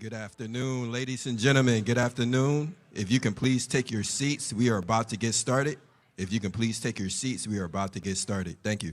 Good afternoon, ladies and gentlemen. Good afternoon. If you can please take your seats, we are about to get started. If you can please take your seats, we are about to get started. Thank you.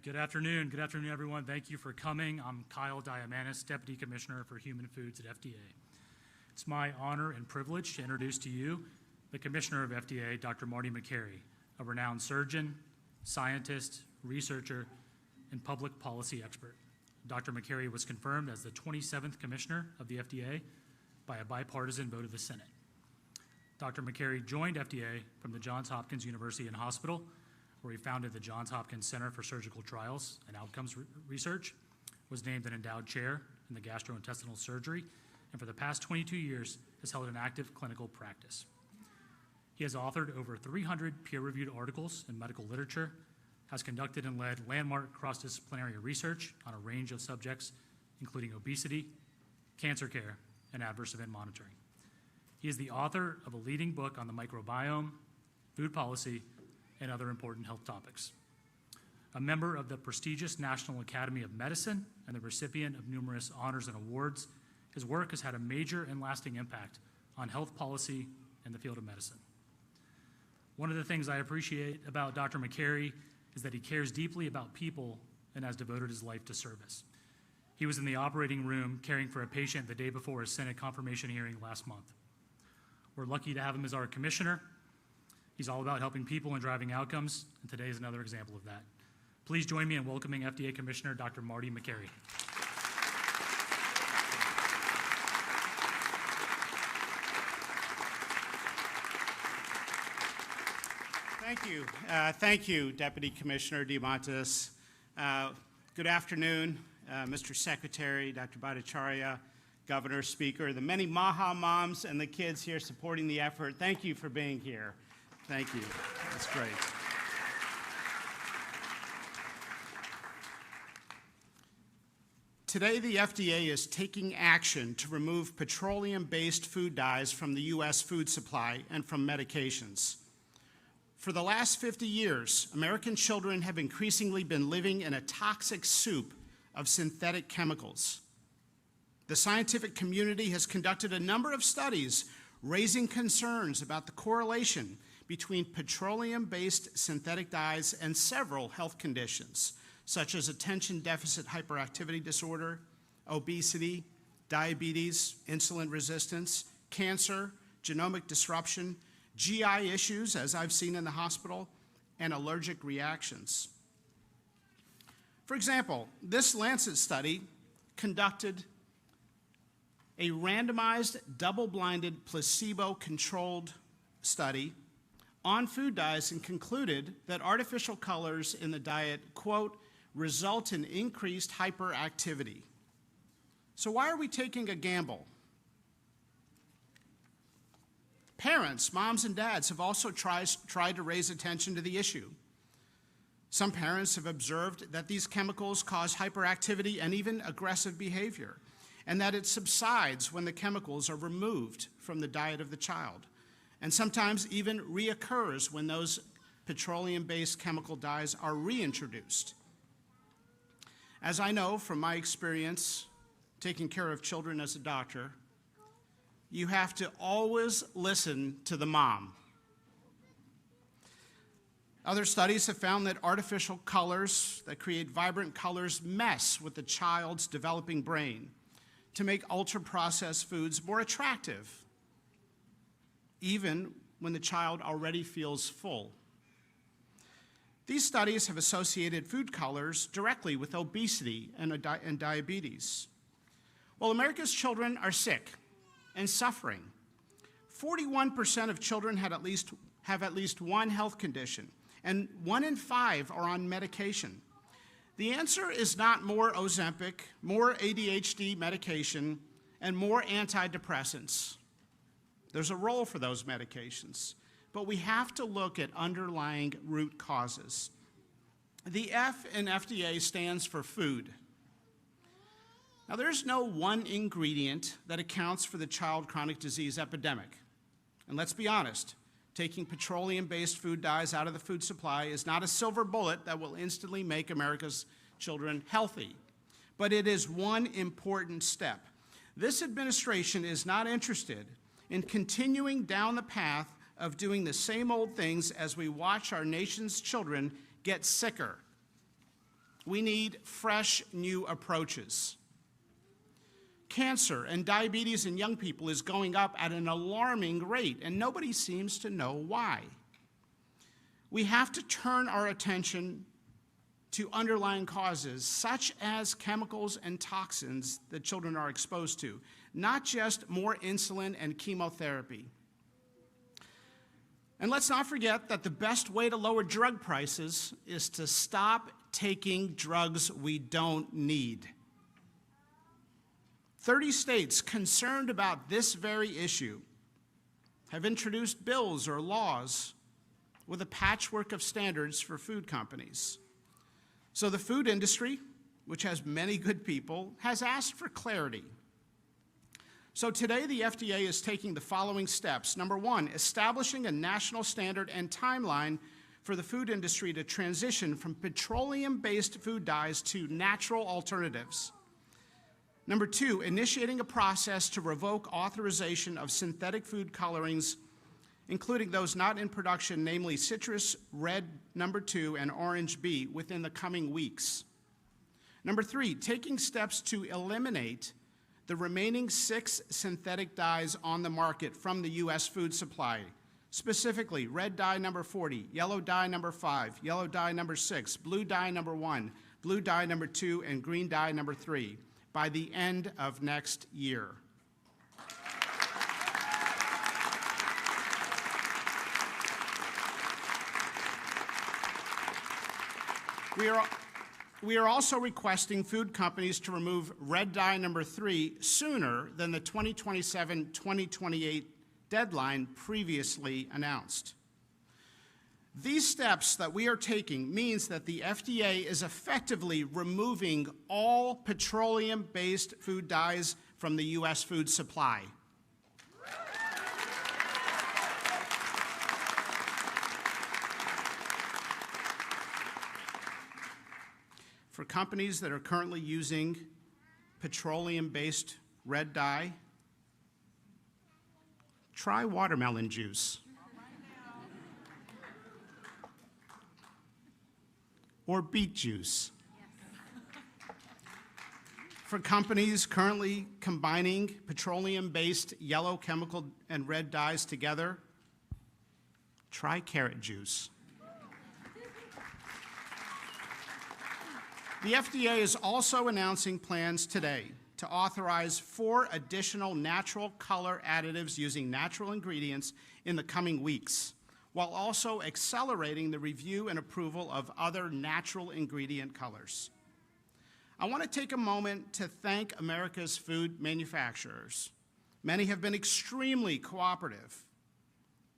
Good afternoon. Good afternoon, everyone. Thank you for coming. I'm Kyle Diamanis, Deputy Commissioner for Human Foods at FDA. It's my honor and privilege to introduce to you the Commissioner of FDA, Dr. Marty Makary, a renowned surgeon, scientist, researcher, and public policy expert. Dr. Makary was confirmed as the 27th Commissioner of the FDA by a bipartisan vote of the Senate. Dr. Makary joined FDA from the Johns Hopkins University and Hospital, where he founded the Johns Hopkins Center for Surgical Trials and Outcomes Research, was named an endowed chair in the gastrointestinal surgery, and for the past 22 years has held an active clinical practice. He has authored over 300 peer-reviewed articles in medical literature, has conducted and led landmark cross-disciplinary research on a range of subjects, including obesity, cancer care, and adverse event monitoring. He is the author of a leading book on the microbiome, food policy, and other important health topics. A member of the prestigious National Academy of Medicine and the recipient of numerous honors and awards, his work has had a major and lasting impact on health policy in the field of medicine. One of the things I appreciate about Dr. Makary is that he cares deeply about people and has devoted his life to service. He was in the operating room caring for a patient the day before a Senate confirmation hearing last month. We're lucky to have him as our commissioner. He's all about helping people and driving outcomes, and today is another example of that. Please join me in welcoming FDA Commissioner Dr. Marty Makary. Thank you. Thank you, Deputy Commissioner Diamantis. Good afternoon, Mr. Secretary, Dr. Bhattacharya, Governor, Speaker, the many Maha moms and the kids here supporting the effort. Thank you for being here. Thank you. That's great. Today, the FDA is taking action to remove petroleum-based food dyes from the U.S. food supply and from medications. For the last 50 years, American children have increasingly been living in a toxic soup of synthetic chemicals. The scientific community has conducted a number of studies raising concerns about the correlation between petroleum-based synthetic dyes and several health conditions, such as attention deficit hyperactivity disorder, obesity, diabetes, insulin resistance, cancer, genomic disruption, GI issues, as I've seen in the hospital, and allergic reactions. For example, this Lancet study conducted a randomized, double-blinded, placebo-controlled study on food dyes and concluded that artificial colors in the diet, quote, result in increased hyperactivity. So why are we taking a gamble? Parents, moms and dads, have also tried to raise attention to the issue. Some parents have observed that these chemicals cause hyperactivity and even aggressive behavior, and that it subsides when the chemicals are removed from the diet of the child, and sometimes even reoccurs when those petroleum-based chemical dyes are reintroduced. As I know from my experience taking care of children as a doctor, you have to always listen to the mom. Other studies have found that artificial colors that create vibrant colors mess with the child's developing brain to make ultra-processed foods more attractive, even when the child already feels full. These studies have associated food colors directly with obesity and diabetes. Well, America's children are sick and suffering. 41% of children have at least one health condition, and 1 in 5 are on medication. The answer is not more Ozempic, more ADHD medication, and more antidepressants. There's a role for those medications, but we have to look at underlying root causes. The F in FDA stands for food. Now, there's no one ingredient that accounts for the child chronic disease epidemic. And let's be honest, taking petroleum-based food dyes out of the food supply is not a silver bullet that will instantly make America's children healthy. But it is one important step. This administration is not interested in continuing down the path of doing the same old things as we watch our nation's children get sicker. We need fresh, new approaches. Cancer and diabetes in young people is going up at an alarming rate, and nobody seems to know why. We have to turn our attention to underlying causes, such as chemicals and toxins that children are exposed to, not just more insulin and chemotherapy. And let's not forget that the best way to lower drug prices is to stop taking drugs we don't need. 30 states concerned about this very issue have introduced bills or laws with a patchwork of standards for food companies. So the food industry, which has many good people, has asked for clarity. So today the FDA is taking the following steps. Number one, establishing a national standard and timeline for the food industry to transition from petroleum-based food dyes to natural alternatives. Number two, initiating a process to revoke authorization of synthetic food colorings, including those not in production, namely citrus red number 2 and orange B, within the coming weeks. Number three, taking steps to eliminate the remaining 6 synthetic dyes on the market from the U.S. food supply, specifically red dye number 40, yellow dye number 5, yellow dye number 6, blue dye number 1, blue dye number 2, and green dye number 3 by the end of next year. We are also requesting food companies to remove red dye number 3 sooner than the 2027-2028 deadline previously announced. These steps that we are taking means that the FDA is effectively removing all petroleum-based food dyes from the U.S. food supply. For companies that are currently using petroleum-based red dye, try watermelon juice. Or beet juice. Yes. for companies currently combining petroleum-based yellow chemical and red dyes together? Try carrot juice. The FDA is also announcing plans today to authorize 4 additional natural color additives using natural ingredients in the coming weeks, while also accelerating the review and approval of other natural ingredient colors. I want to take a moment to thank America's food manufacturers. Many have been extremely cooperative.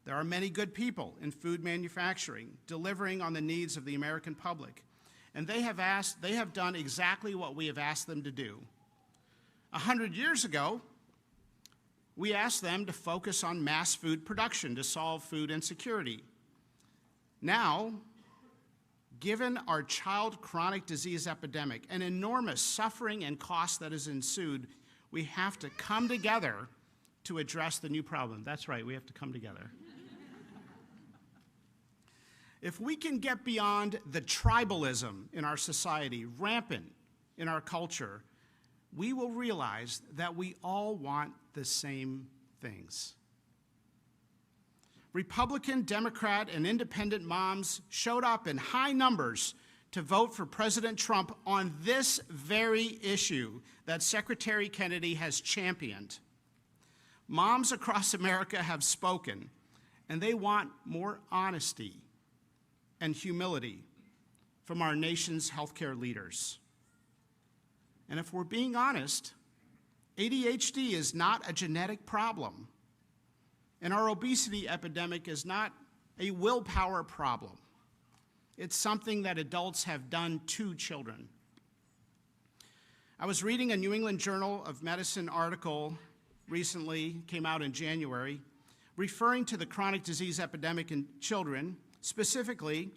There are many good people in food manufacturing delivering on the needs of the American public, and they have done exactly what we have asked them to do. 100 years ago, we asked them to focus on mass food production to solve food insecurity. Now, given our child chronic disease epidemic and enormous suffering and cost that has ensued, we have to come together to address the new problem. That's right, we have to come together. If we can get beyond the tribalism in our society, rampant in our culture, we will realize that we all want the same things. Republican, Democrat, and independent moms showed up in high numbers to vote for President Trump on this very issue that Secretary Kennedy has championed. Moms across America have spoken, and they want more honesty and humility from our nation's healthcare leaders. And if we're being honest, ADHD is not a genetic problem, and our obesity epidemic is not a willpower problem. It's something that adults have done to children. I was reading a New England Journal of Medicine article recently, came out in January, referring to the chronic disease epidemic in children, specifically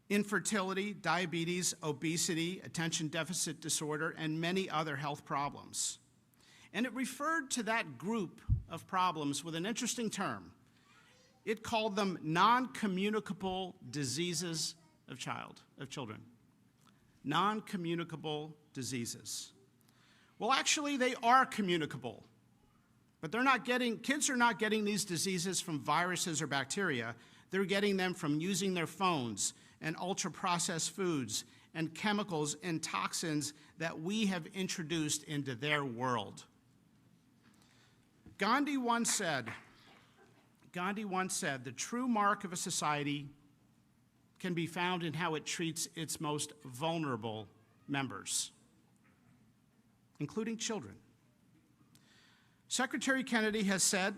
infertility, diabetes, obesity, attention deficit disorder, and many other health problems. And it referred to that group of problems with an interesting term. It called them non-communicable diseases of children. Non-communicable diseases. Well, actually, they are communicable. But kids are not getting these diseases from viruses or bacteria. They're getting them from using their phones and ultra-processed foods and chemicals and toxins that we have introduced into their world. Gandhi once said, the true mark of a society can be found in how it treats its most vulnerable members, including children. Secretary Kennedy has said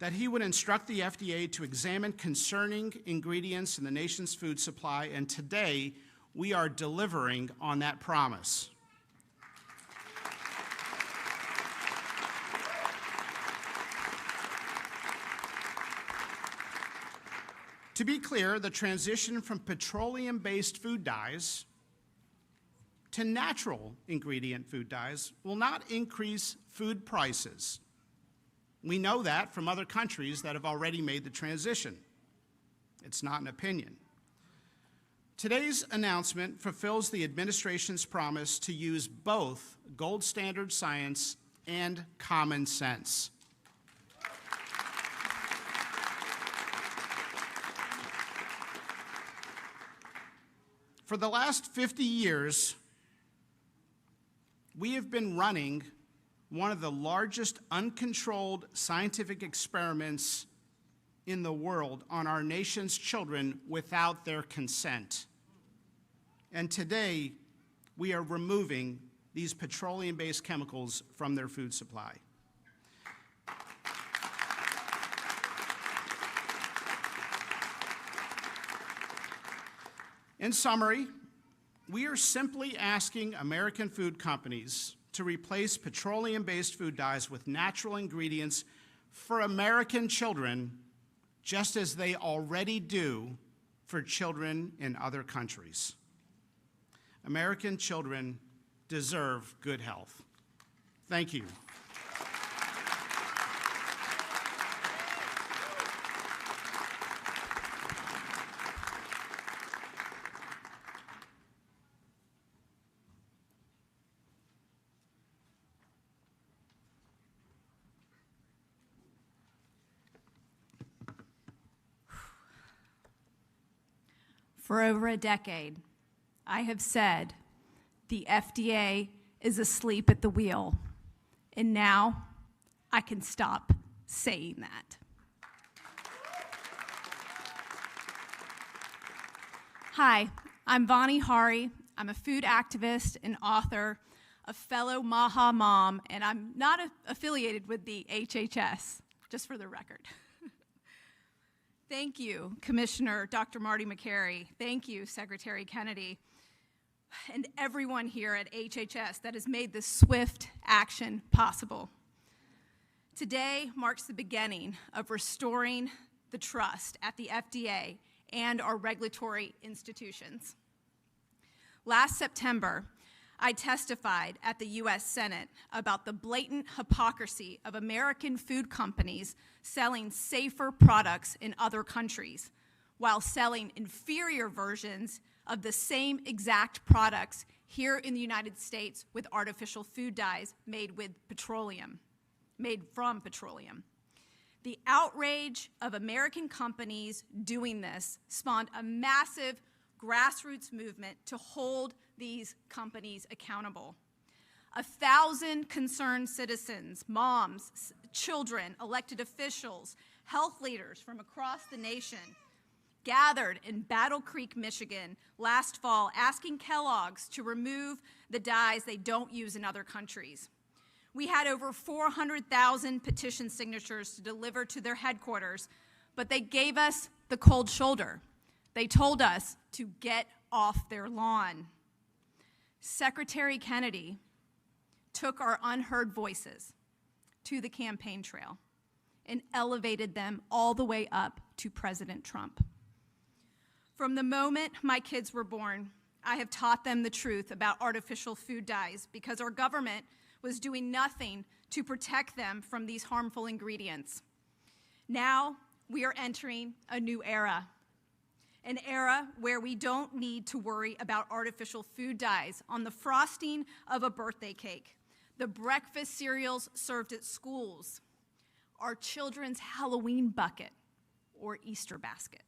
that he would instruct the FDA to examine concerning ingredients in the nation's food supply, and today we are delivering on that promise. To be clear, the transition from petroleum-based food dyes to natural ingredient food dyes will not increase food prices. We know that from other countries that have already made the transition. It's not an opinion. Today's announcement fulfills the administration's promise to use both gold standard science and common sense. For the last 50 years, we have been running one of the largest uncontrolled scientific experiments in the world on our nation's children without their consent. And today, we are removing these petroleum-based chemicals from their food supply. In summary, we are simply asking American food companies to replace petroleum-based food dyes with natural ingredients for American children, just as they already do for children in other countries. American children deserve good health. Thank you. For over a decade, I have said the FDA is asleep at the wheel, and now I can stop saying that. Hi, I'm Vani Hari. I'm a food activist and author, a fellow Maha mom, and I'm not affiliated with the HHS, just for the record. Thank you, Commissioner Dr. Marty Makary. Thank you, Secretary Kennedy, and everyone here at HHS that has made this swift action possible. Today marks the beginning of restoring the trust at the FDA and our regulatory institutions. Last September, I testified at the U.S. Senate about the blatant hypocrisy of American food companies selling safer products in other countries while selling inferior versions of the same exact products here in the United States with artificial food dyes made from petroleum. The outrage of American companies doing this spawned a massive grassroots movement to hold these companies accountable. 1,000 concerned citizens, moms, children, elected officials, health leaders from across the nation gathered in Battle Creek, Michigan last fall asking Kellogg's to remove the dyes they don't use in other countries. We had over 400,000 petition signatures to deliver to their headquarters, but they gave us the cold shoulder. They told us to get off their lawn. Secretary Kennedy took our unheard voices to the campaign trail and elevated them all the way up to President Trump. From the moment my kids were born, I have taught them the truth about artificial food dyes because our government was doing nothing to protect them from these harmful ingredients. Now we are entering a new era, an era where we don't need to worry about artificial food dyes on the frosting of a birthday cake, the breakfast cereals served at schools, our children's Halloween bucket or Easter basket,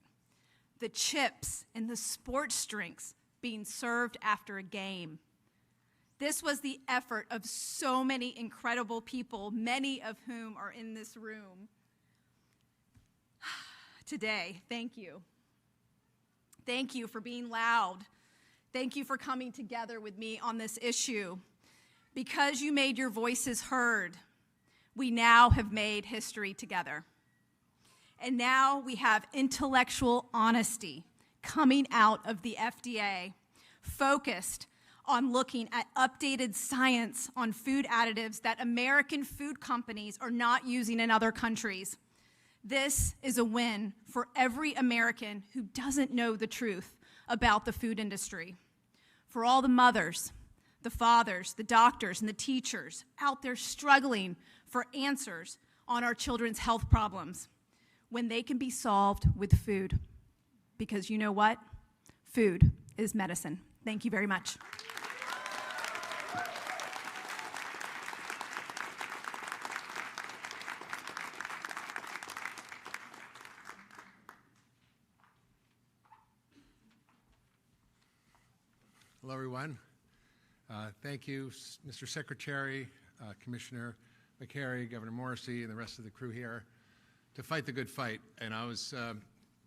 the chips and the sports drinks being served after a game. This was the effort of so many incredible people, many of whom are in this room today. Thank you. Thank you for being loud. Thank you for coming together with me on this issue. Because you made your voices heard, we now have made history together. And now we have intellectual honesty coming out of the FDA, focused on looking at updated science on food additives that American food companies are not using in other countries. This is a win for every American who doesn't know the truth about the food industry. For all the mothers, the fathers, the doctors, and the teachers out there struggling for answers on our children's health problems when they can be solved with food. Because you know what? Food is medicine. Thank you very much. Hello, everyone. Thank you, Mr. Secretary, Commissioner Makary, Governor Morrissey, and the rest of the crew here to fight the good fight. And I was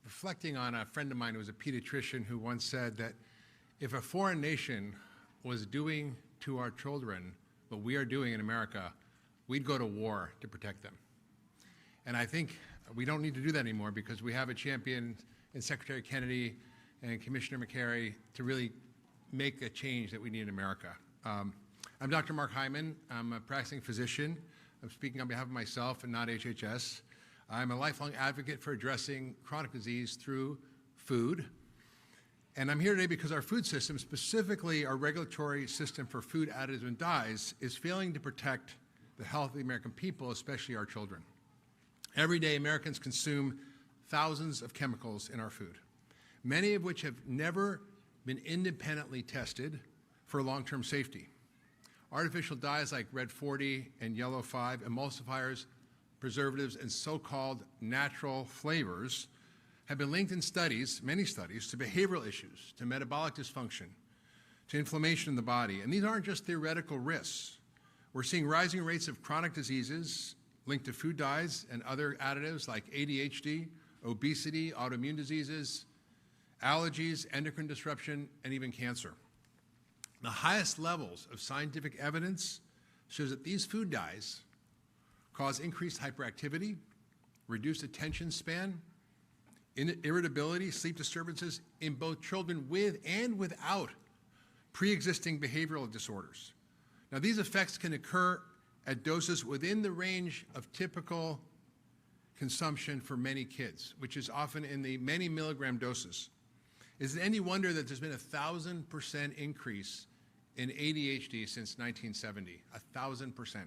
reflecting on a friend of mine who was a pediatrician who once said that if a foreign nation was doing to our children what we are doing in America, we'd go to war to protect them. And I think we don't need to do that anymore because we have a champion in Secretary Kennedy and Commissioner Makary to really make a change that we need in America. I'm Dr. Mark Hyman. I'm a practicing physician. I'm speaking on behalf of myself and not HHS. I'm a lifelong advocate for addressing chronic disease through food. And I'm here today because our food system, specifically our regulatory system for food additives and dyes, is failing to protect the health of the American people, especially our children. Every day, Americans consume thousands of chemicals in our food, many of which have never been independently tested for long-term safety. Artificial dyes like Red 40 and Yellow 5, emulsifiers, preservatives, and so-called natural flavors have been linked in studies, many studies, to behavioral issues, to metabolic dysfunction, to inflammation in the body. And these aren't just theoretical risks. We're seeing rising rates of chronic diseases linked to food dyes and other additives like ADHD, obesity, autoimmune diseases, allergies, endocrine disruption, and even cancer. The highest levels of scientific evidence shows that these food dyes cause increased hyperactivity, reduced attention span, irritability, sleep disturbances in both children with and without pre-existing behavioral disorders. Now, these effects can occur at doses within the range of typical consumption for many kids, which is often in the many milligram doses. Is it any wonder that there's been a 1,000% increase in ADHD since 1970? 1,000%.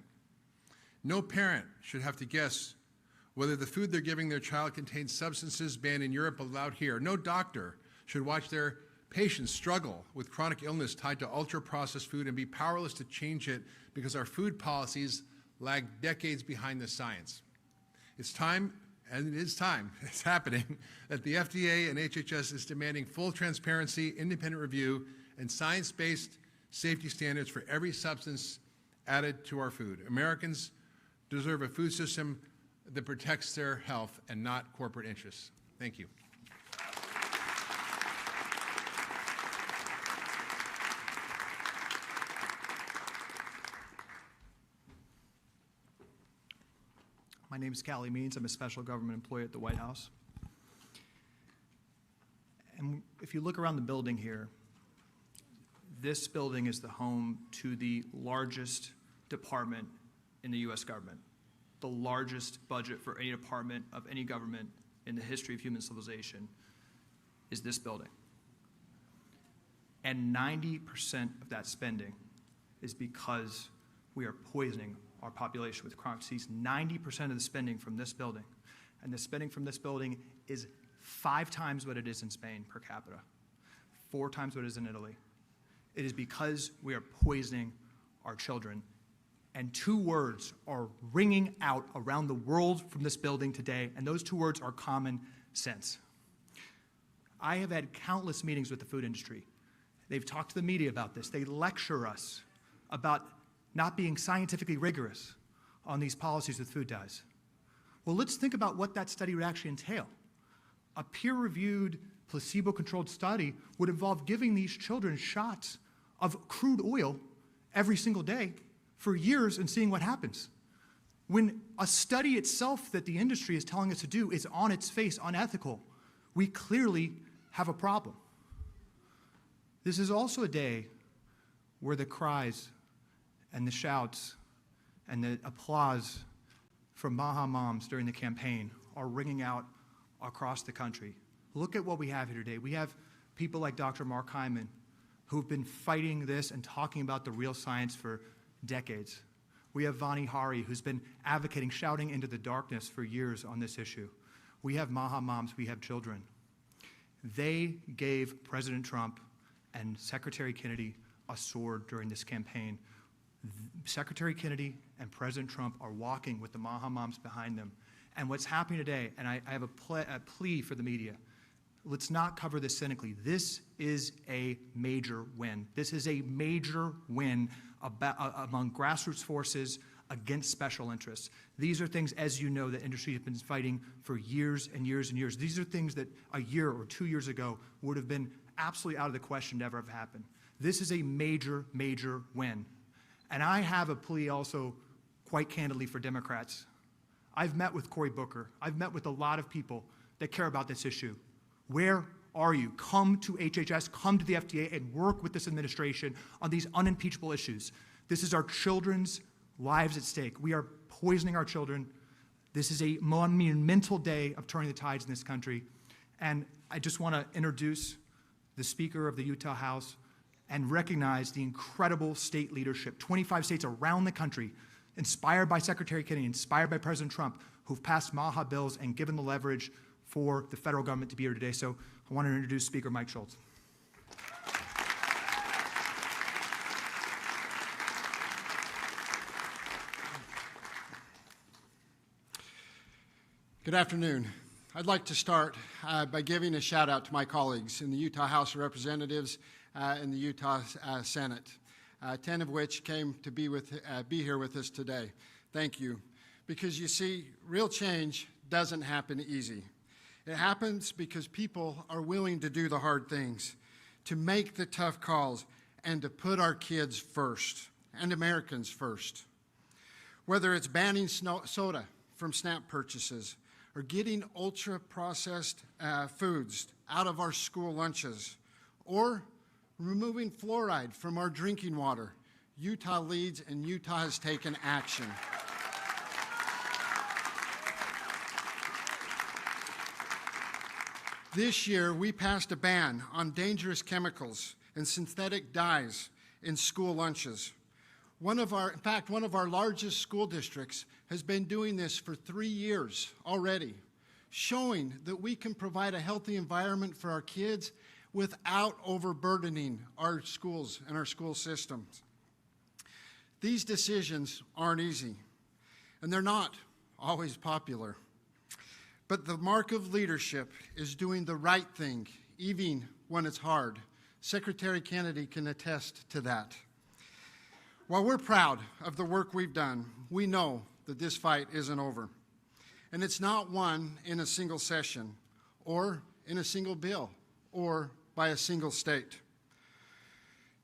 No parent should have to guess whether the food they're giving their child contains substances banned in Europe but allowed here. No doctor should watch their patients struggle with chronic illness tied to ultra-processed food and be powerless to change it because our food policies lag decades behind the science. It's time, and it is time, it's happening, that the FDA and HHS is demanding full transparency, independent review, and science-based safety standards for every substance added to our food. Americans deserve a food system that protects their health and not corporate interests. Thank you. My name is Callie Means. I'm a special government employee at the White House. And if you look around the building here, this building is the home to the largest department in the U.S. government, the largest budget for any department of any government in the history of human civilization is this building. And 90% of that spending is because we are poisoning our population with chronic disease. 90% of the spending from this building, and the spending from this building is 5 times what it is in Spain per capita, 4 times what it is in Italy. It is because we are poisoning our children. And 2 words are ringing out around the world from this building today, and those 2 words are common sense. I have had countless meetings with the food industry. They've talked to the media about this. They lecture us about not being scientifically rigorous on these policies with food dyes. Well, let's think about what that study would actually entail. A peer-reviewed, placebo-controlled study would involve giving these children shots of crude oil every single day for years and seeing what happens. When a study itself that the industry is telling us to do is on its face unethical, we clearly have a problem. This is also a day where the cries and the shouts and the applause from Maha moms during the campaign are ringing out across the country. Look at what we have here today. We have people like Dr. Mark Hyman who've been fighting this and talking about the real science for decades. We have Vani Hari, who's been advocating, shouting into the darkness for years on this issue. We have Maha moms, we have children. They gave President Trump and Secretary Kennedy a sword during this campaign. Secretary Kennedy and President Trump are walking with the Maha moms behind them. And what's happening today, and I have a plea for the media, let's not cover this cynically. This is a major win. This is a major win among grassroots forces against special interests. These are things, as you know, that industry has been fighting for years and years and years. These are things that a year or 2 years ago would have been absolutely out of the question to ever have happened. This is a major, major win. And I have a plea also, quite candidly, for Democrats. I've met with Cory Booker. I've met with a lot of people that care about this issue. Where are you? Come to HHS, come to the FDA, and work with this administration on these unimpeachable issues. This is our children's lives at stake. We are poisoning our children. This is a monumental day of turning the tides in this country. And I just want to introduce the Speaker of the Utah House and recognize the incredible state leadership. 25 states around the country, inspired by Secretary Kennedy, inspired by President Trump, who've passed Maha bills and given the leverage for the federal government to be here today. So I want to introduce Speaker Mike Schultz. Good afternoon. I'd like to start by giving a shout out to my colleagues in the Utah House of Representatives and the Utah Senate, 10 of which came to be here with us today. Thank you. Because you see, real change doesn't happen easy. It happens because people are willing to do the hard things, to make the tough calls, and to put our kids first and Americans first. Whether it's banning soda from SNAP purchases or getting ultra-processed foods out of our school lunches, or removing fluoride from our drinking water, Utah leads and Utah has taken action. This year, we passed a ban on dangerous chemicals and synthetic dyes in school lunches. In fact, one of our largest school districts has been doing this for 3 years already, showing that we can provide a healthy environment for our kids without overburdening our schools and our school systems. These decisions aren't easy, and they're not always popular. But the mark of leadership is doing the right thing, even when it's hard. Secretary Kennedy can attest to that. While we're proud of the work we've done, we know that this fight isn't over. And it's not won in a single session, or in a single bill, or by a single state.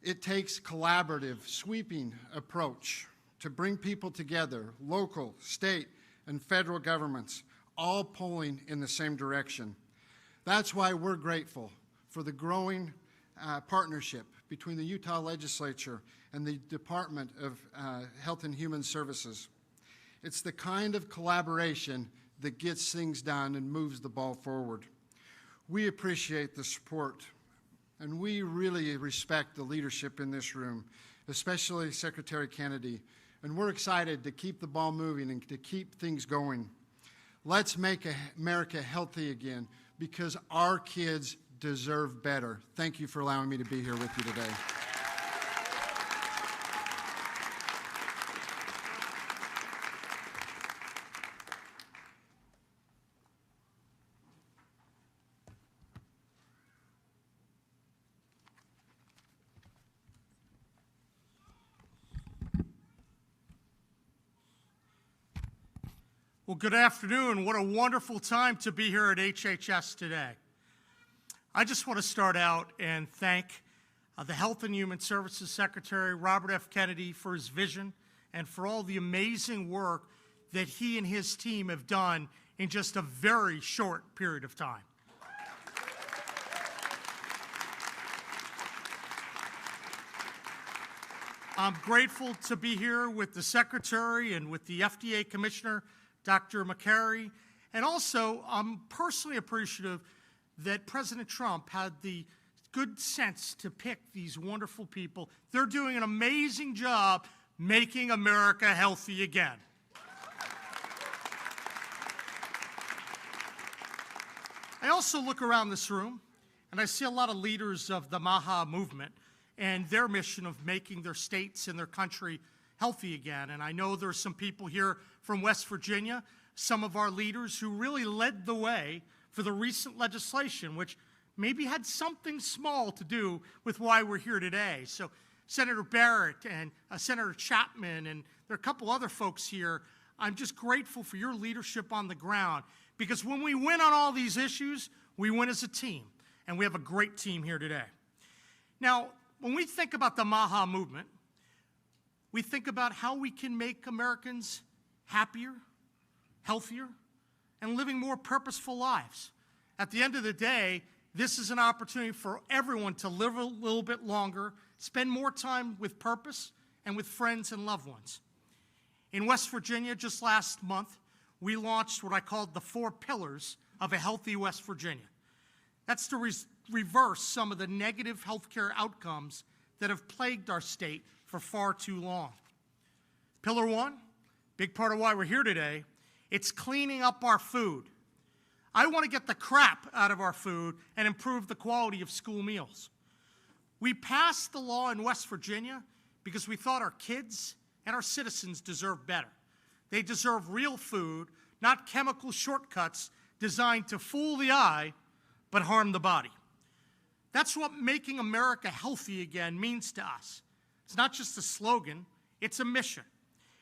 It takes collaborative, sweeping approach to bring people together, local, state, and federal governments, all pulling in the same direction. That's why we're grateful for the growing partnership between the Utah Legislature and the Department of Health and Human Services. It's the kind of collaboration that gets things done and moves the ball forward. We appreciate the support, and we really respect the leadership in this room, especially Secretary Kennedy, and we're excited to keep the ball moving and to keep things going. Let's make America healthy again, because our kids deserve better. Thank you for allowing me to be here with you today. Well, good afternoon. What a wonderful time to be here at HHS today. I just want to start out and thank the Health and Human Services Secretary, Robert F. Kennedy, for his vision and for all the amazing work that he and his team have done in just a very short period of time. I'm grateful to be here with the Secretary and with the FDA Commissioner, Dr. McCary, and also I'm personally appreciative that President Trump had the good sense to pick these wonderful people. They're doing an amazing job making America healthy again. I also look around this room and I see a lot of leaders of the MAHA movement and their mission of making their states and their country healthy again. And I know there's some people here from West Virginia, some of our leaders who really led the way for the recent legislation, which maybe had something small to do with why we're here today. So Senator Barrett and Senator Chapman, and there are a couple other folks here. I'm just grateful for your leadership on the ground, because when we win on all these issues, we win as a team, and we have a great team here today. Now, when we think about the MAHA movement, we think about how we can make Americans happier, healthier, and living more purposeful lives. At the end of the day, this is an opportunity for everyone to live a little bit longer, spend more time with purpose and with friends and loved ones. In West Virginia, just last month, we launched what I called the 4 pillars of a healthy West Virginia. That's to reverse some of the negative healthcare outcomes that have plagued our state for far too long. Pillar 1, big part of why we're here today, it's cleaning up our food. I want to get the crap out of our food and improve the quality of school meals. We passed the law in West Virginia because we thought our kids and our citizens deserve better. They deserve real food, not chemical shortcuts designed to fool the eye but harm the body. That's what making America healthy again means to us. It's not just a slogan, it's a mission.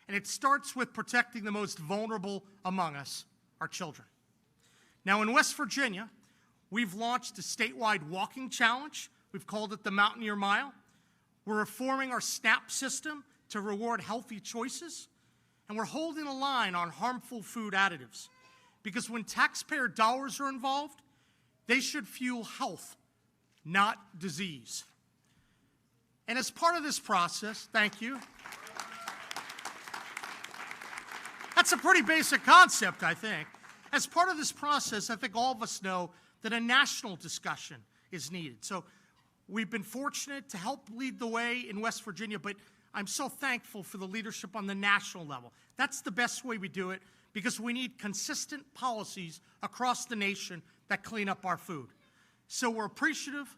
And it starts with protecting the most vulnerable among us, our children. Now in West Virginia, we've launched a statewide walking challenge. We've called it the Mountaineer Mile. We're reforming our SNAP system to reward healthy choices. And we're holding a line on harmful food additives. Because when taxpayer dollars are involved, they should fuel health, not disease. And as part of this process, thank you. That's a pretty basic concept, I think. As part of this process, I think all of us know that a national discussion is needed. So we've been fortunate to help lead the way in West Virginia, but I'm so thankful for the leadership on the national level. That's the best way we do it, because we need consistent policies across the nation that clean up our food. So we're appreciative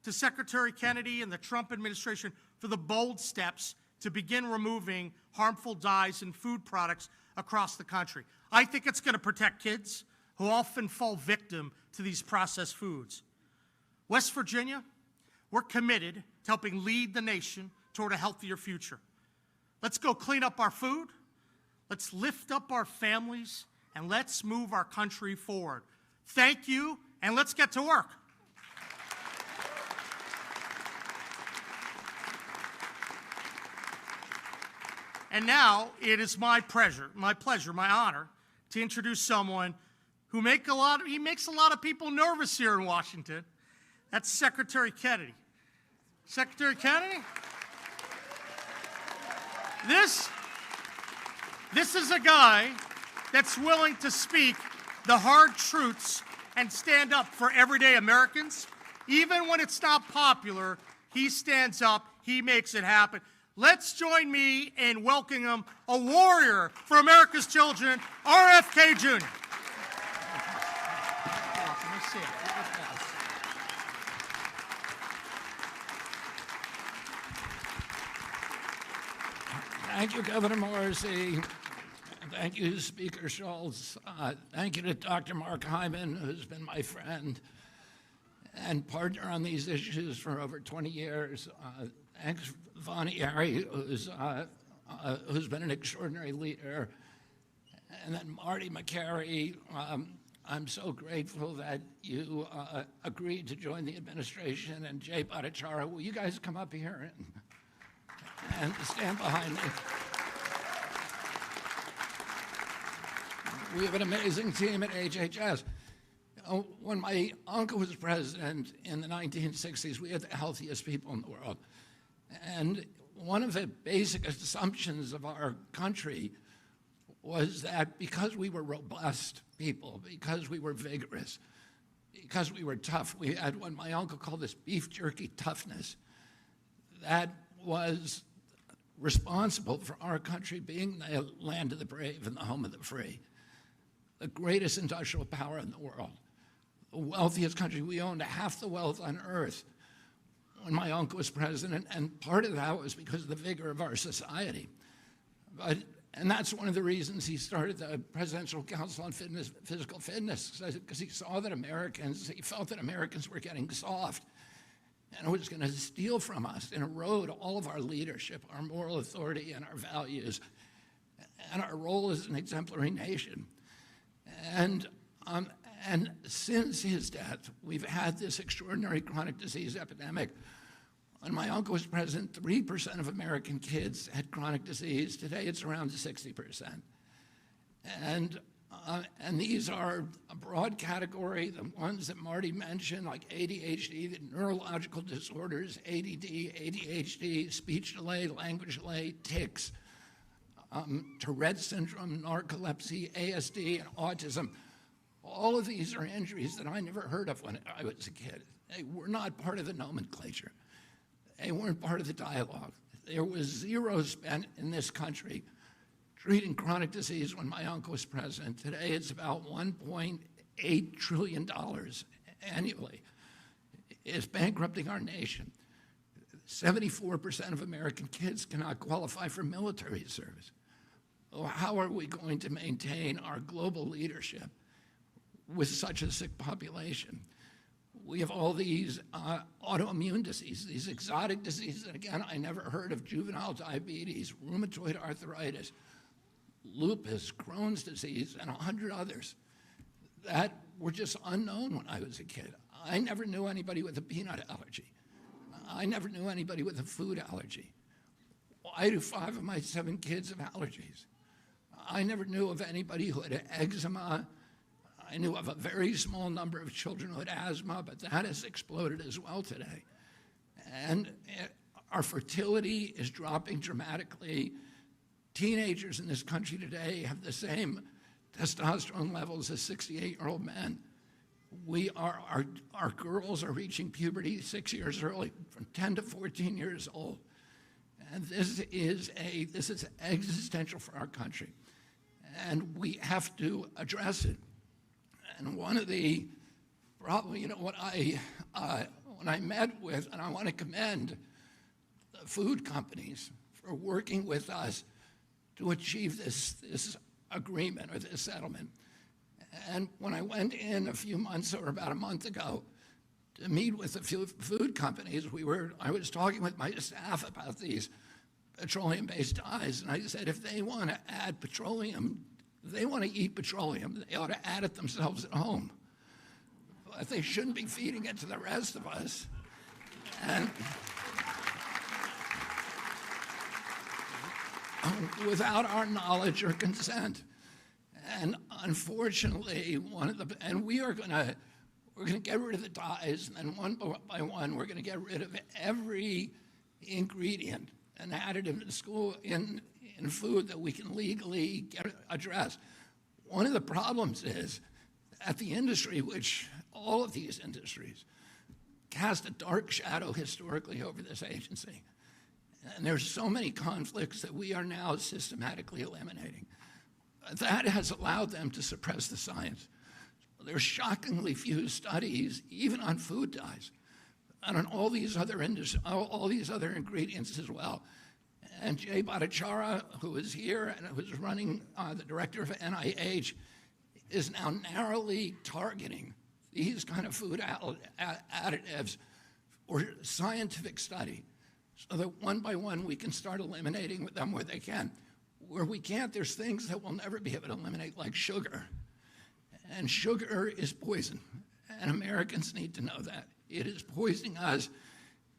to Secretary Kennedy and the Trump administration for the bold steps to begin removing harmful dyes in food products across the country. I think it's going to protect kids who often fall victim to these processed foods. West Virginia, we're committed to helping lead the nation toward a healthier future. Let's go clean up our food, let's lift up our families, and let's move our country forward. Thank you, and let's get to work. And now it is my pleasure, my honor, to introduce someone who makes a lot of people nervous here in Washington. That's Secretary Kennedy. Secretary Kennedy? This is a guy that's willing to speak the hard truths and stand up for everyday Americans. Even when it's not popular, he stands up, he makes it happen. Let's join me in welcoming him, a warrior for America's children, RFK Jr. Thank you, Governor Morrissey. Thank you, Speaker Schultz. Thank you to Dr. Mark Hyman, who's been my friend and partner on these issues for over 20 years. Thanks, Vonnie Harry, who's been an extraordinary leader. And then Marty McCary, I'm so grateful that you agreed to join the administration. And Jay Bhattacharya, will you guys come up here and stand behind me? We have an amazing team at HHS. When my uncle was president in the 1960s, we had the healthiest people in the world. And one of the basic assumptions of our country was that because we were robust people, because we were vigorous, because we were tough, we had what my uncle called this beef jerky toughness, that was responsible for our country being the land of the brave and the home of the free, the greatest industrial power in the world, the wealthiest country. We owned half the wealth on earth when my uncle was president, and part of that was because of the vigor of our society. And that's one of the reasons he started the Presidential Council on Physical Fitness, because he saw that he felt that Americans were getting soft, and it was going to steal from us and erode all of our leadership, our moral authority, and our values, and our role as an exemplary nation. And since his death, we've had this extraordinary chronic disease epidemic. When my uncle was president, 3% of American kids had chronic disease. Today, it's around 60%. And these are a broad category, the ones that Marty mentioned, like ADHD, the neurological disorders, ADD, ADHD, speech delay, language delay, tics, Tourette syndrome, narcolepsy, ASD, and autism. All of these are injuries that I never heard of when I was a kid. They were not part of the nomenclature. They weren't part of the dialogue. There was zero spent in this country treating chronic disease when my uncle was president. Today, it's about $1.8 trillion annually. It's bankrupting our nation. 74% of American kids cannot qualify for military service. Well, how are we going to maintain our global leadership with such a sick population. We have all these autoimmune diseases, these exotic diseases. And again, I never heard of juvenile diabetes, rheumatoid arthritis, lupus, Crohn's disease, and 100 others that were just unknown when I was a kid. I never knew anybody with a peanut allergy. I never knew anybody with a food allergy. Why do 5 of my 7 kids have allergies? I never knew of anybody who had eczema. I knew of a very small number of children who had asthma, but that has exploded as well today. And our fertility is dropping dramatically. Teenagers in this country today have the same testosterone levels as 68-year-old men. Our girls are reaching puberty 6 years early, from 10 to 14 years old. And this is existential for our country. And we have to address it. And one of the problems, when I met with, and I want to commend the food companies for working with us to achieve this agreement or this settlement. And when I went in a few months or about a month ago to meet with a few food companies, I was talking with my staff about these petroleum-based dyes, and I said if they want to add petroleum, if they want to eat petroleum, they ought to add it themselves at home. But they shouldn't be feeding it to the rest of us. And without our knowledge or consent. And unfortunately, we're going to get rid of the dyes, and then one by one, we're going to get rid of every ingredient and additive in food that we can legally address. One of the problems is that the industry, which all of these industries, cast a dark shadow historically over this agency. And there's so many conflicts that we are now systematically eliminating. That has allowed them to suppress the science. There's shockingly few studies, even on food dyes, and on all these other ingredients as well. And Jay Bhattacharya, who is here and who's running the director of NIH, is now narrowly targeting these kind of food additives for scientific study, so that one by one we can start eliminating them where they can. Where we can't, there's things that we'll never be able to eliminate, like sugar. And sugar is poison, and Americans need to know that. It is poisoning us.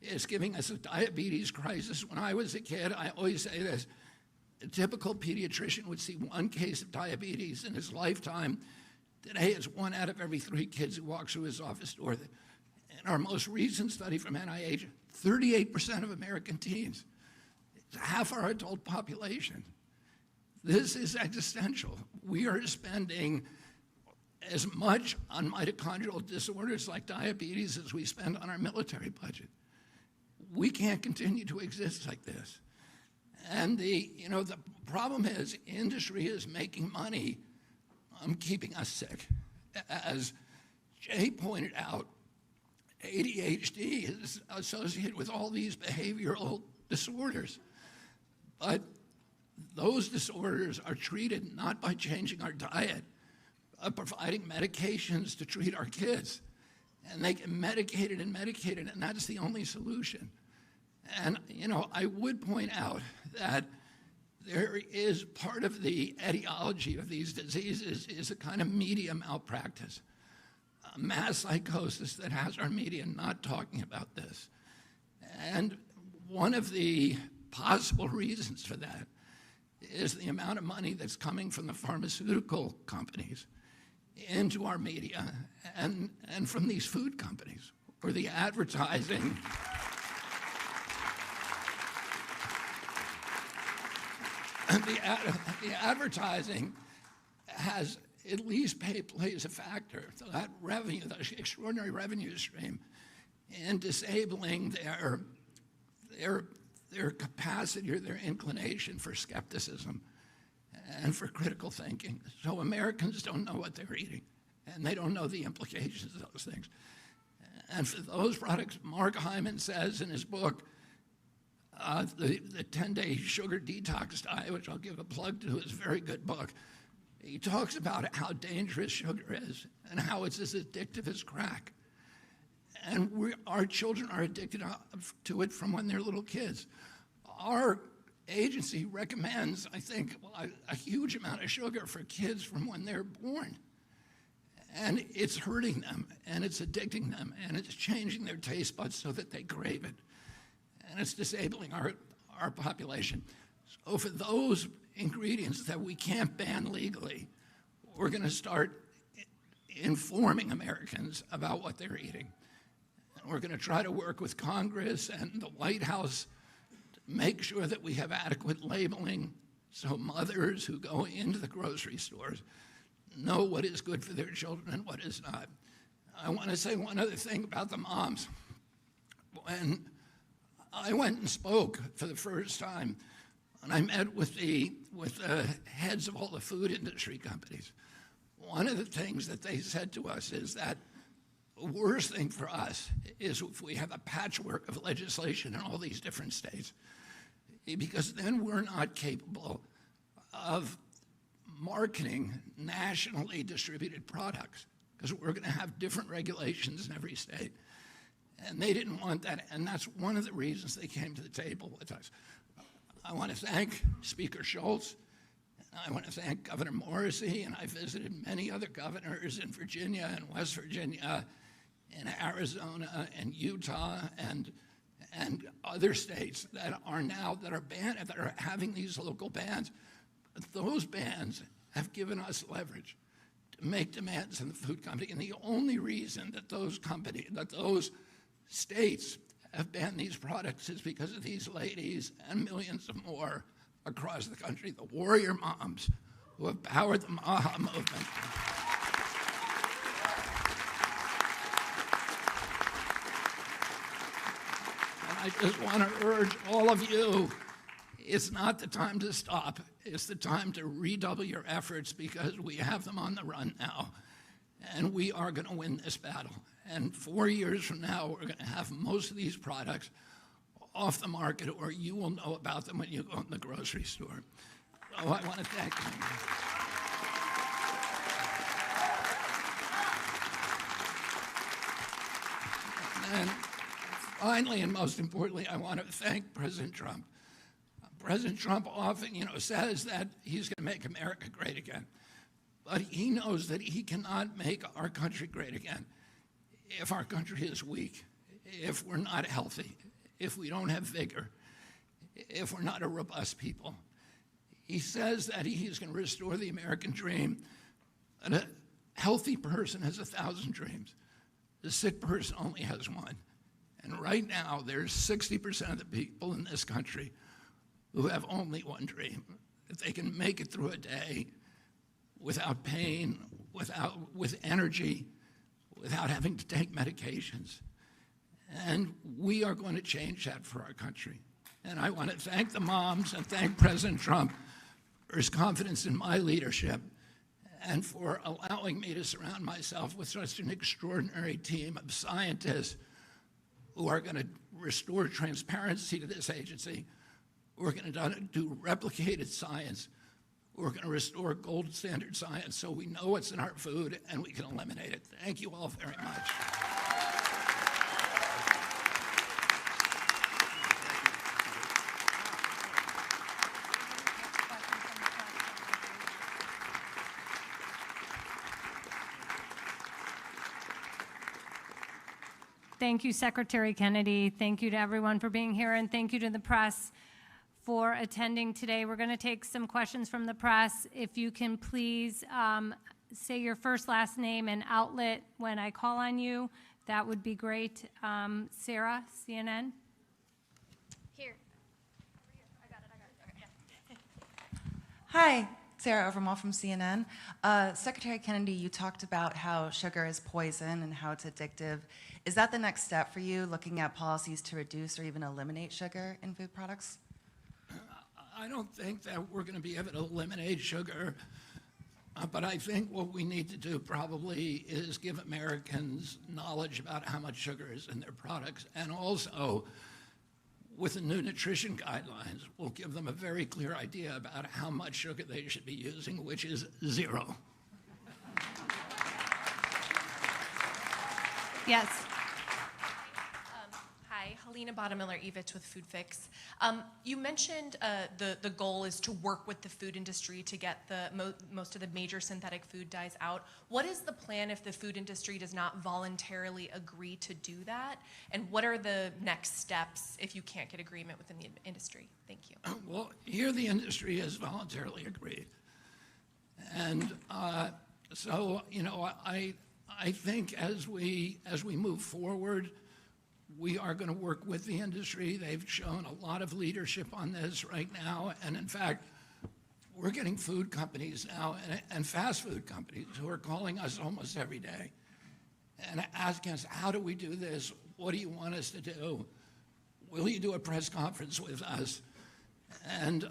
It's giving us a diabetes crisis. When I was a kid, I always say this, a typical pediatrician would see 1 case of diabetes in his lifetime. Today, it's 1 out of every 3 kids who walks through his office door. In our most recent study from NIH, 38% of American teens, it's half our adult population. This is existential. We are spending as much on mitochondrial disorders like diabetes as we spend on our military budget. We can't continue to exist like this. And the problem is industry is making money on keeping us sick. As Jay pointed out, ADHD is associated with all these behavioral disorders. But those disorders are treated not by changing our diet, but providing medications to treat our kids. And they get medicated, and that's the only solution. And, I would point out that there is part of the etiology of these diseases is a kind of media malpractice, a mass psychosis that has our media not talking about this. And one of the possible reasons for that is the amount of money that's coming from the pharmaceutical companies into our media and from these food companies, or the advertising. And the advertising has at least plays a factor. So that revenue, that extraordinary revenue stream, in disabling their capacity or their inclination for skepticism and for critical thinking. So Americans don't know what they're eating, and they don't know the implications of those things. And for those products, Mark Hyman says in his book, the 10-day sugar detox diet, which I'll give a plug to, is a very good book. He talks about how dangerous sugar is and how it's as addictive as crack. And our children are addicted to it from when they're little kids. Our agency recommends, I think, a huge amount of sugar for kids from when they're born. And it's hurting them, and it's addicting them, and it's changing their taste buds so that they crave it. And it's disabling our population. So for those ingredients that we can't ban legally, we're going to start informing Americans about what they're eating. And we're going to try to work with Congress and the White House to make sure that we have adequate labeling so mothers who go into the grocery stores know what is good for their children and what is not. I want to say one other thing about the moms. When I went and spoke for the first time, and I met with the heads of all the food industry companies, one of the things that they said to us is that the worst thing for us is if we have a patchwork of legislation in all these different states, because then we're not capable of marketing nationally distributed products, because we're going to have different regulations in every state. And they didn't want that, and that's one of the reasons they came to the table with us. I want to thank Speaker Schultz. I want to thank Governor Morrissey, and I visited many other governors in Virginia and West Virginia, in Arizona and Utah and other states that are banned, that are having these local bans. Those bans have given us leverage to make demands in the food company, and the only reason that those states have banned these products is because of these ladies and millions of more across the country, the warrior moms who have powered the MAHA movement. And I just want to urge all of you, it's not the time to stop. It's the time to redouble your efforts, because we have them on the run now, and we are going to win this battle. And 4 years from now, we're going to have most of these products off the market, or you will know about them when you go in the grocery store. So I want to thank you. And finally, and most importantly, I want to thank President Trump. President Trump often, says that he's going to make America great again. But he knows that he cannot make our country great again if our country is weak, if we're not healthy, if we don't have vigor, if we're not a robust people. He says that he's going to restore the American dream. And a healthy person has 1,000 dreams. The sick person only has one. And right now, there's 60% of the people in this country who have only one dream, that they can make it through a day without pain, with energy, without having to take medications. And we are going to change that for our country. And I want to thank the moms and thank President Trump for his confidence in my leadership and for allowing me to surround myself with such an extraordinary team of scientists who are going to restore transparency to this agency. We're going to do replicated science. We're going to restore gold standard science so we know what's in our food and we can eliminate it. Thank you all very much. Thank you, Secretary Kennedy. Thank you to everyone for being here, and thank you to the press for attending today. We're going to take some questions from the press. If you can please say your first, last name, and outlet when I call on you, that would be great. Sarah, CNN. Here. I got it. Okay. Hi, Sarah Overmall from CNN. Secretary Kennedy, you talked about how sugar is poison and how it's addictive. Is that the next step for you, looking at policies to reduce or even eliminate sugar in food products? I don't think that we're going to be able to eliminate sugar, but I think what we need to do probably is give Americans knowledge about how much sugar is in their products. And also, with the new nutrition guidelines, will give them a very clear idea about how much sugar they should be using, which is 0. Yes. Hi, Helena Bottomiller-Evich with Food Fix. You mentioned the goal is to work with the food industry to get most of the major synthetic food dyes out. What is the plan if the food industry does not voluntarily agree to do that? And what are the next steps if you can't get agreement within the industry? Thank you. Well, here the industry has voluntarily agreed. And so, you know, I think as we move forward, we are going to work with the industry. They've shown a lot of leadership on this right now. And in fact, we're getting food companies now and fast food companies who are calling us almost every day and asking us, how do we do this? What do you want us to do? Will you do a press conference with us? And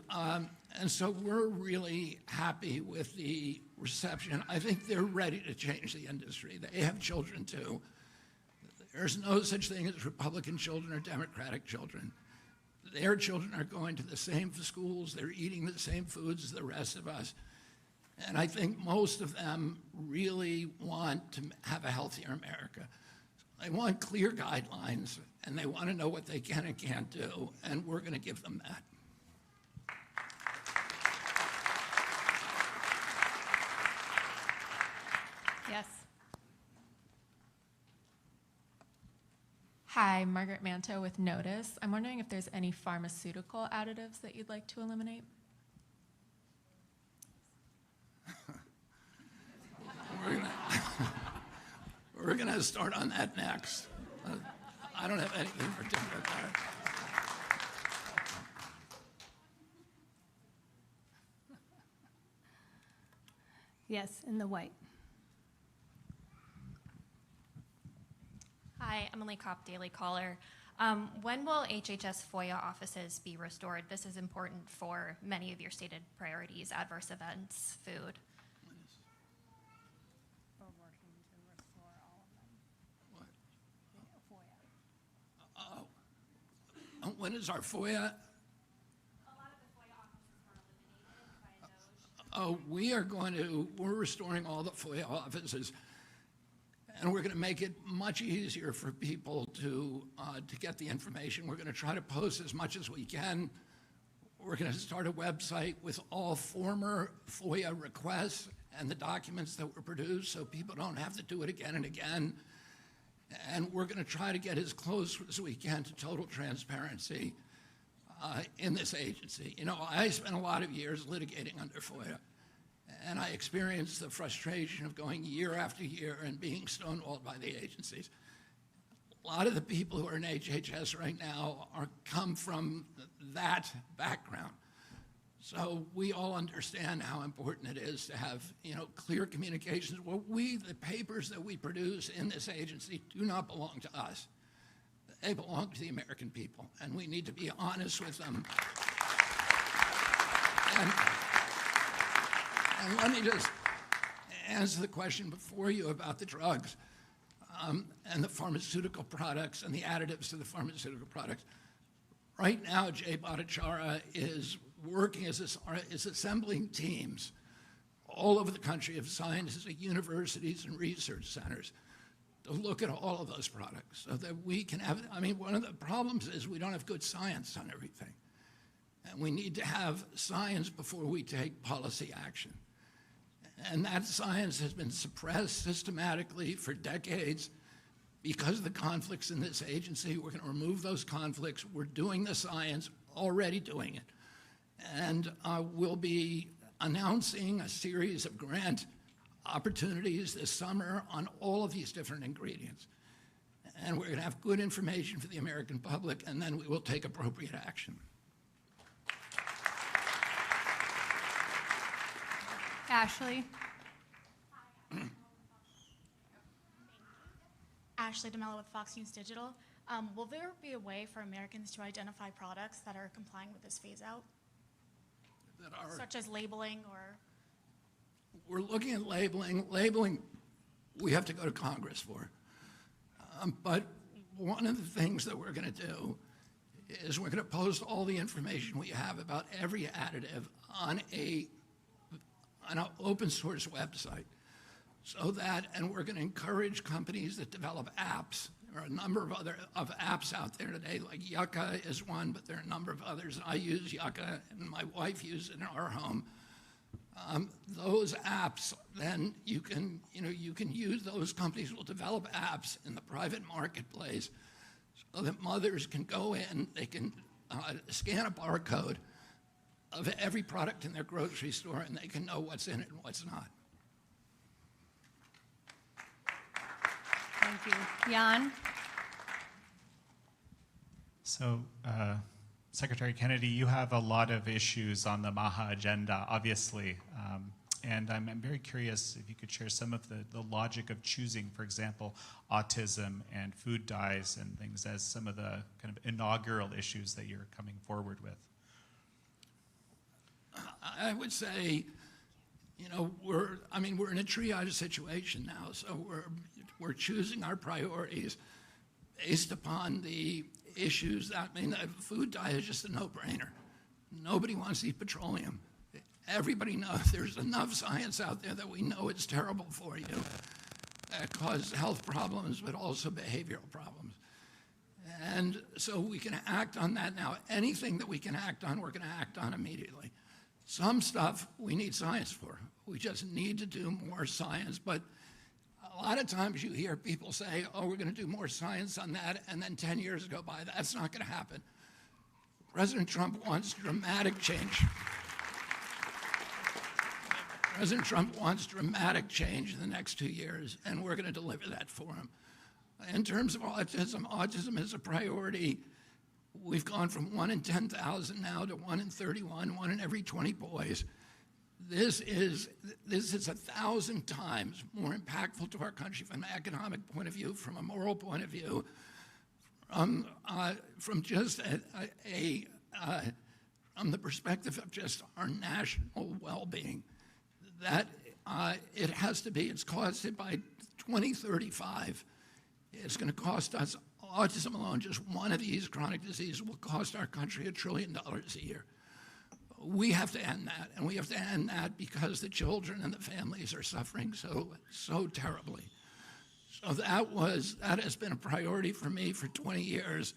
so we're really happy with the reception. I think they're ready to change the industry. They have children too. There's no such thing as Republican children or Democratic children. Their children are going to the same schools, they're eating the same foods as the rest of us. And I think most of them really want to have a healthier America. They want clear guidelines, and they want to know what they can and can't do, and we're going to give them that. Yes. Hi, Margaret Manto with Notice. I'm wondering if there's any pharmaceutical additives that you'd like to eliminate? We're gonna start on that next. I don't have anything particular there. Yes, in the white. Hi, Emily Kopp, Daily Caller. When will HHS FOIA offices be restored? This is important for many of your stated priorities, adverse events, food. We're working to restore all of them. When is our FOIA? We're restoring all the FOIA offices, and we're going to make it much easier for people to get the information. We're going to try to post as much as we can. We're going to start a website with all former FOIA requests and the documents that were produced so people don't have to do it again and again. And we're going to try to get as close as we can to total transparency in this agency. You know, I spent a lot of years litigating under FOIA, and I experienced the frustration of going year after year and being stonewalled by the agencies. A lot of the people who are in HHS right now come from that background. So we all understand how important it is to have, you know, clear communications. Well, the papers that we produce in this agency do not belong to us. They belong to the American people, and we need to be honest with them. And let me just answer the question before you about the drugs and the pharmaceutical products and the additives to the pharmaceutical products. Right now, Jay Bhattacharya is working is assembling teams all over the country of scientists at universities and research centers to look at all of those products so that we can have, I mean, one of the problems is we don't have good science on everything. And we need to have science before we take policy action. And that science has been suppressed systematically for decades because of the conflicts in this agency. We're going to remove those conflicts. We're doing the science, already doing it. And we'll be announcing a series of grant opportunities this summer on all of these different ingredients. And we're going to have good information for the American public, and then we will take appropriate action. Ashley. Ashley DeMello with Fox News Digital. Will there be a way for Americans to identify products that are complying with this phase out? Such as labeling or? We're looking at labeling. Labeling, we have to go to Congress for. But one of the things that we're going to do is we're going to post all the information we have about every additive on an open source website. So that, and we're going to encourage companies that develop apps. There are a number of other apps out there today, like Yucca is one, but there are a number of others. I use Yucca, and my wife uses it in our home. Those apps, then you can use, those companies will develop apps in the private marketplace so that mothers can go in, they can scan a barcode of every product in their grocery store, and they can know what's in it and what's not. Thank you. Jan? So, Secretary Kennedy, you have a lot of issues on the MAHA agenda, obviously, and I'm very curious if you could share some of the logic of choosing, for example, autism and food dyes and things as some of the kind of inaugural issues that you're coming forward with. I would say, we're in a triage situation now, so we're choosing our priorities based upon the issues. Food dye is just a no-brainer. Nobody wants to eat petroleum. Everybody knows there's enough science out there that we know it's terrible for you. It causes health problems, but also behavioral problems. And so we can act on that now. Anything that we can act on, we're going to act on immediately. Some stuff we need science for. We just need to do more science. But a lot of times you hear people say, oh, we're going to do more science on that, and then 10 years go by. That's not going to happen. President Trump wants dramatic change. President Trump wants dramatic change in the next 2 years, and we're going to deliver that for him. In terms of autism is a priority. We've gone from 1 in 10,000 now to 1 in 31, 1 in every 20 boys. This is 1,000 times more impactful to our country from an economic point of view, from a moral point of view, from just from the perspective of just our national well-being. That it has to be. It's costed by 2035. It's going to cost us, autism alone, just one of these chronic diseases will cost our country $1 trillion a year. We have to end that, and we have to end that because the children and the families are suffering so terribly. So that has been a priority for me for 20 years,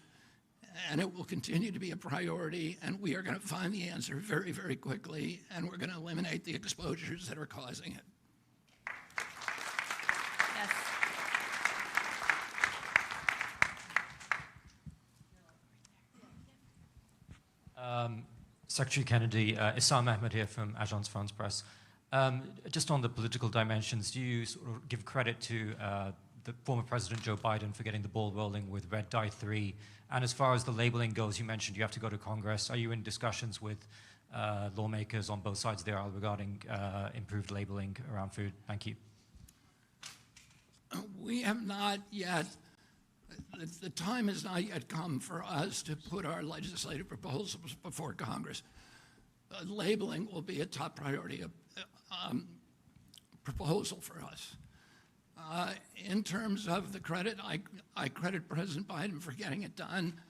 and it will continue to be a priority, and we are going to find the answer very, very quickly, and we're going to eliminate the exposures that are causing it. Yes. Secretary Kennedy, Issam Ahmed here from Agence France Presse. Just on the political dimensions, do you sort of give credit to the former President Joe Biden for getting the ball rolling with Red Dye 3? And as far as the labeling goes, you mentioned you have to go to Congress. Are you in discussions with lawmakers on both sides of the aisle regarding improved labeling around food? Thank you. We have not yet. The time has not yet come for us to put our legislative proposals before Congress. Labeling will be a top priority proposal for us. In terms of the credit, I credit President Biden for getting it done.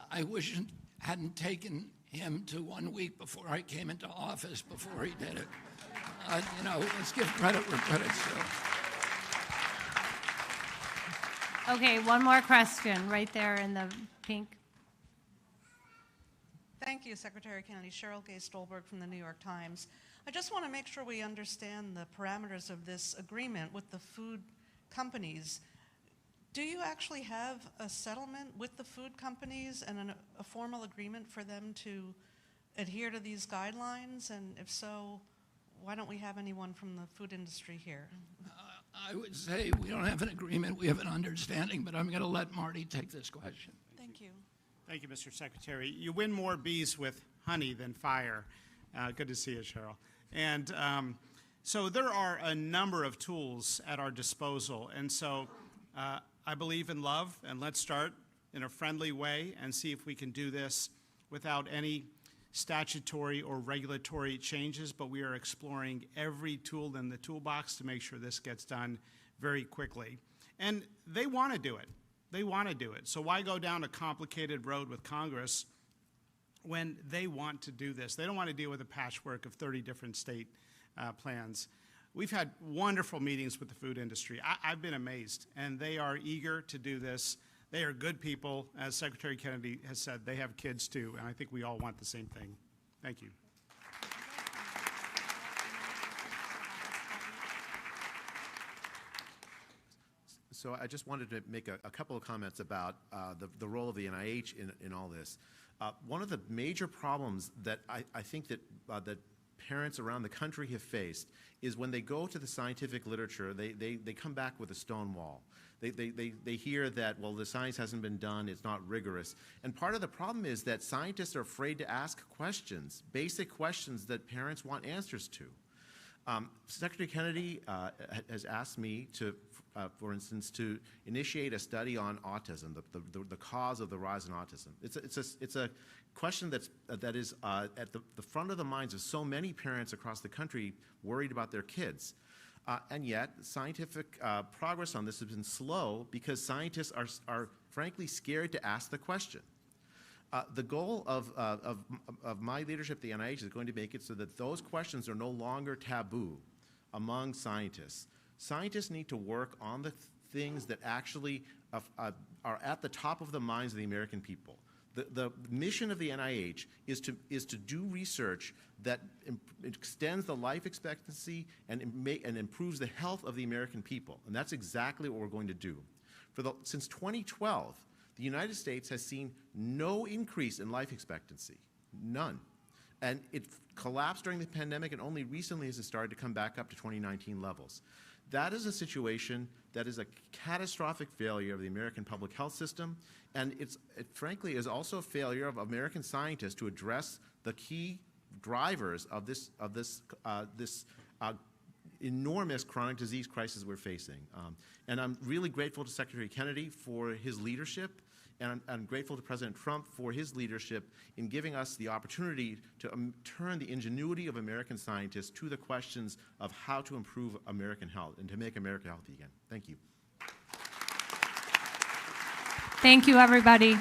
I wish it hadn't taken him to 1 week before I came into office before he did it. Let's give credit where credit's due. Okay, one more question right there in the pink. Thank you, Secretary Kennedy. Cheryl Gay Stolberg from the New York Times. I just want to make sure we understand the parameters of this agreement with the food companies. Do you actually have a settlement with the food companies and a formal agreement for them to adhere to these guidelines? And if so, why don't we have anyone from the food industry here? I would say we don't have an agreement, we have an understanding, but I'm going to let Marty take this question. Thank you. Thank you, Mr. Secretary. You win more bees with honey than fire. Good to see you, Cheryl. And so there are a number of tools at our disposal. And so I believe in love, and let's start in a friendly way and see if we can do this without any statutory or regulatory changes, but we are exploring every tool in the toolbox to make sure this gets done very quickly. And they want to do it. They want to do it. So why go down a complicated road with Congress when they want to do this? They don't want to deal with a patchwork of 30 different state plans. We've had wonderful meetings with the food industry. I've been amazed, and they are eager to do this. They are good people. As Secretary Kennedy has said, they have kids too, and I think we all want the same thing. Thank you. So I just wanted to make a couple of comments about the role of the NIH in all this. One of the major problems that I think that that parents around the country have faced is when they go to the scientific literature, they come back with a stone wall. They hear that, well, the science hasn't been done, it's not rigorous. And part of the problem is that scientists are afraid to ask questions, basic questions that parents want answers to. Secretary Kennedy has asked me to, for instance, to initiate a study on autism, the cause of the rise in autism. It's a question that is at the front of the minds of so many parents across the country worried about their kids. And yet, scientific progress on this has been slow because scientists are frankly scared to ask the question. The goal of my leadership at the NIH is going to make it so that those questions are no longer taboo among scientists. Scientists need to work on the things that actually are at the top of the minds of the American people. The mission of the NIH is to do research that extends the life expectancy and improves the health of the American people. And that's exactly what we're going to do. Since 2012, the United States has seen no increase in life expectancy, none. And it collapsed during the pandemic, and only recently has it started to come back up to 2019 levels. That is a situation that is a catastrophic failure of the American public health system, and it frankly is also a failure of American scientists to address the key drivers of this enormous chronic disease crisis we're facing. And I'm really grateful to Secretary Kennedy for his leadership, and I'm grateful to President Trump for his leadership in giving us the opportunity to turn the ingenuity of American scientists to the questions of how to improve American health and to make America healthy again. Thank you. Thank you, everybody.